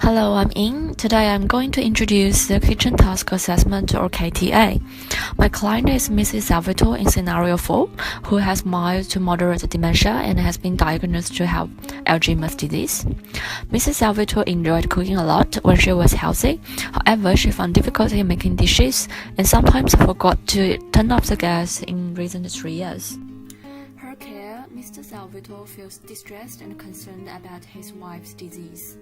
Hello, I'm In. Today I'm going to introduce the Kitchen Task Assessment or KTA. My client is Mrs. Salvatore in scenario 4, who has mild to moderate dementia and has been diagnosed to have Alzheimer's disease. Mrs. Salvatore enjoyed cooking a lot when she was healthy. However, she found difficulty making dishes and sometimes forgot to turn off the gas in recent 3 years. Her care, Mr. Salvatore feels distressed and concerned about his wife's disease.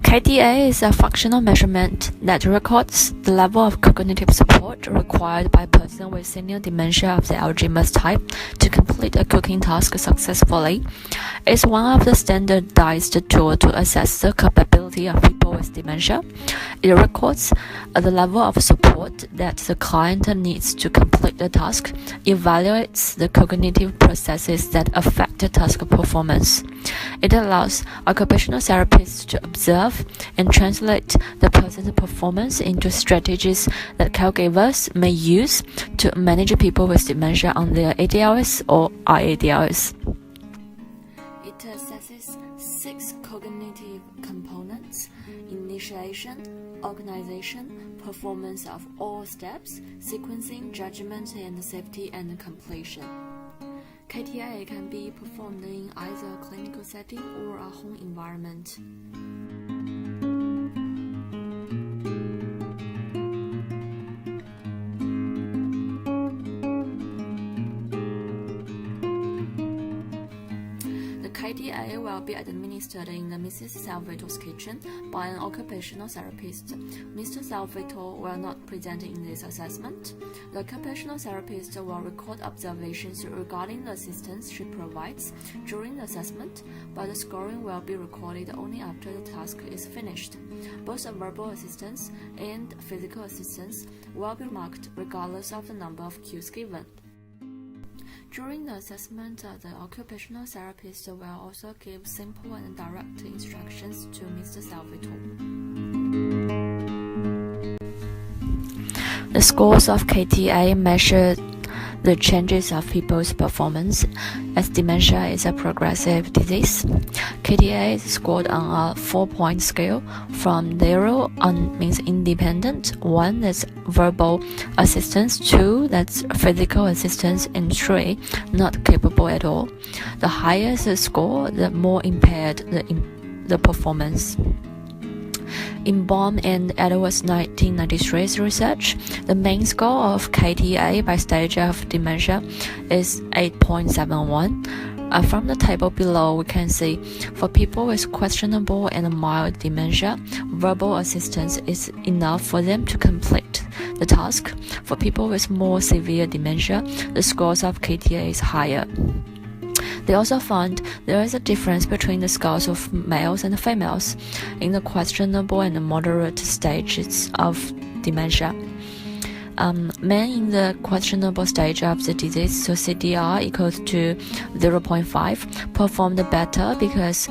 KTA is a functional measurement that records the level of cognitive support required by a person with senior dementia of the Alzheimer's type to complete a cooking task successfully. It is one of the standardized tools to assess the capability of people with dementia. It records the level of support that the client needs to complete the task, evaluates the cognitive processes that affect the task performance. It allows occupational therapists to observe and translate the person's performance into strategies that caregivers may use to manage people with dementia on their ADLS or IADLS. It assesses 6 cognitive components: initiation, organization, performance of all steps, sequencing, judgment, and safety and completion. KTA can be performed in either a clinical setting or a home environment. The KTA will be administered in the Mrs. Salvatore's kitchen by an occupational therapist. Mr. Salvatore will not present in this assessment. The occupational therapist will record observations regarding the assistance she provides during the assessment, but the scoring will be recorded only after the task is finished. Both verbal assistance and physical assistance will be marked regardless of the number of cues given. During the assessment, the occupational therapist will also give simple and direct instructions to Mr. Salvatore. The scores of KTA measure the changes of people's performance, as dementia is a progressive disease. KTA is scored on a 4-point scale from 0 on means independent, 1 that's verbal assistance, 2 that's physical assistance, and 3 not capable at all. The higher the score, the more impaired the performance. In Baum and Edwards' 1993 research, the mean score of KTA by stage of dementia is 8.71. From the table below, we can see for people with questionable and mild dementia, verbal assistance is enough for them to complete the task. For people with more severe dementia, the scores of KTA is higher. They also found there is a difference between the scores of males and females in the questionable and moderate stages of dementia. Men in the questionable stage of the disease, so CDR equals to 0.5, performed better because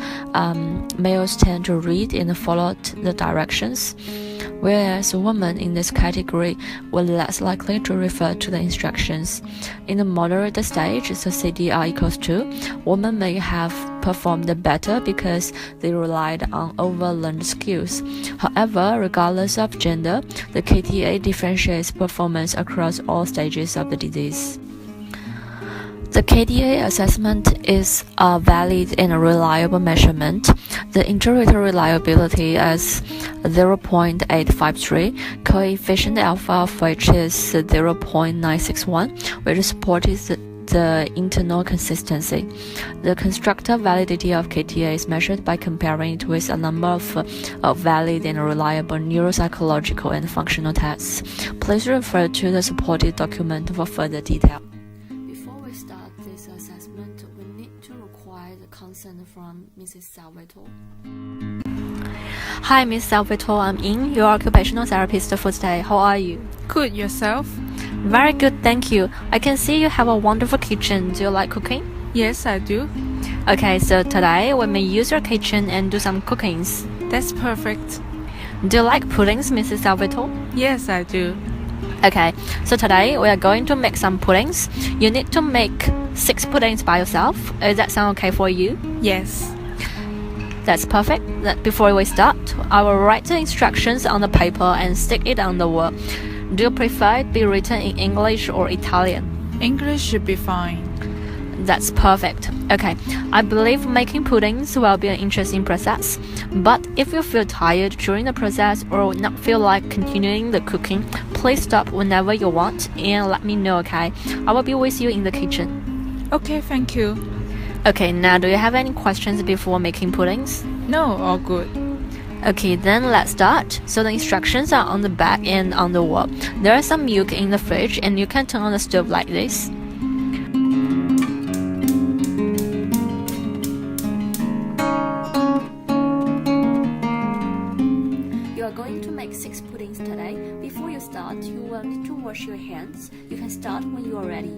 males tend to read and follow the directions, whereas women in this category were less likely to refer to the instructions. In the moderate stage, so CDR equals 2, women may have performed better because they relied on overlearned skills. However, regardless of gender, the KTA differentiates performance across all stages of the disease. The KTA assessment is a valid and reliable measurement. The iterator reliability is 0.853, coefficient alpha of which is 0.961, which supports the internal consistency. The constructor validity of KTA is measured by comparing it with a number of valid and reliable neuropsychological and functional tests. Please refer to the supported document for further detail. Before we start this assessment, we need to require the consent from Mrs. Salvatore. Hi, Ms. Salvatore, I'm In, your occupational therapist for today. How are you? Good, yourself? Very good, thank you. I can see you have a wonderful kitchen. Do you like cooking? Yes, I do. Okay, so today we may use your kitchen and do some cookings. That's perfect. Do you like puddings, Mrs. Salvatore? Yes, I do. Okay, so today we are going to make some puddings. You need to make 6 puddings by yourself. Does that sound okay for you? Yes. That's perfect. Before we start, I will write the instructions on the paper and stick it on the wall. Do you prefer it be written in English or Italian? English should be fine. That's perfect. Okay, I believe making puddings will be an interesting process. But if you feel tired during the process or not feel like continuing the cooking, please stop whenever you want and let me know, okay? I will be with you in the kitchen. Okay, thank you. Okay, now do you have any questions before making puddings? No, all good. Okay, then let's start. So the instructions are on the back and on the wall. There is some milk in the fridge and you can turn on the stove like this. You are going to make 6 puddings today. Before you start, you will need to wash your hands. You can start when you are ready.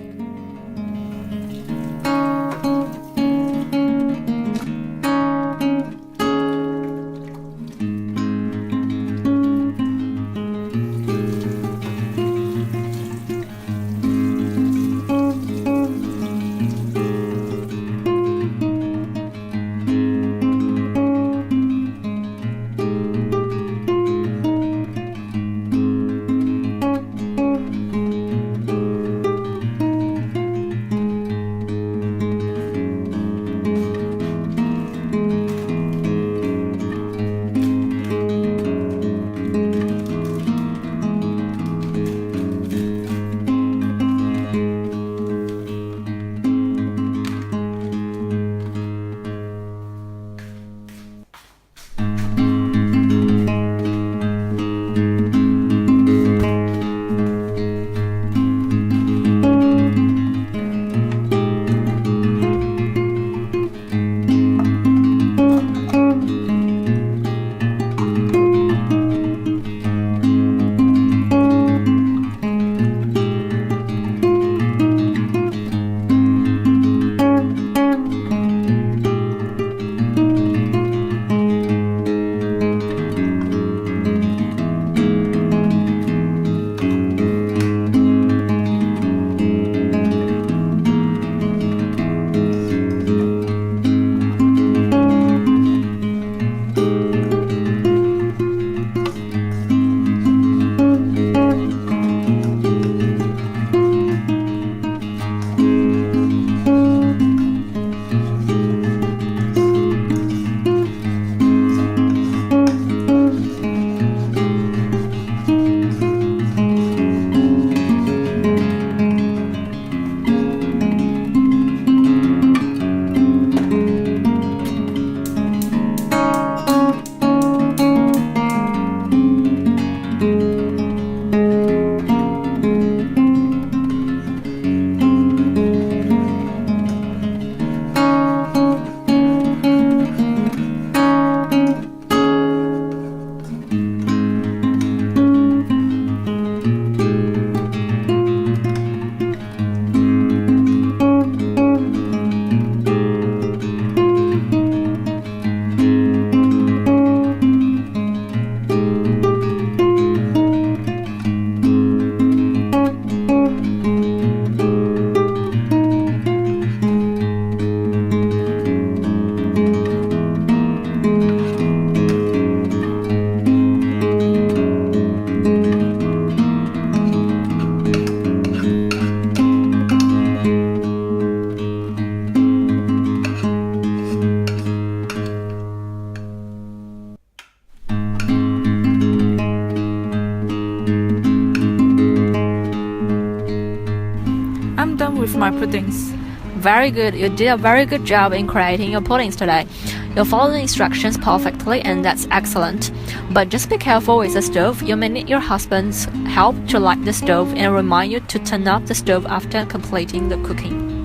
I'm done with my puddings. Very good. You did a very good job in creating your puddings today. You followed the instructions perfectly and that's excellent. But just be careful with the stove. You may need your husband's help to light the stove and remind you to turn off the stove after completing the cooking.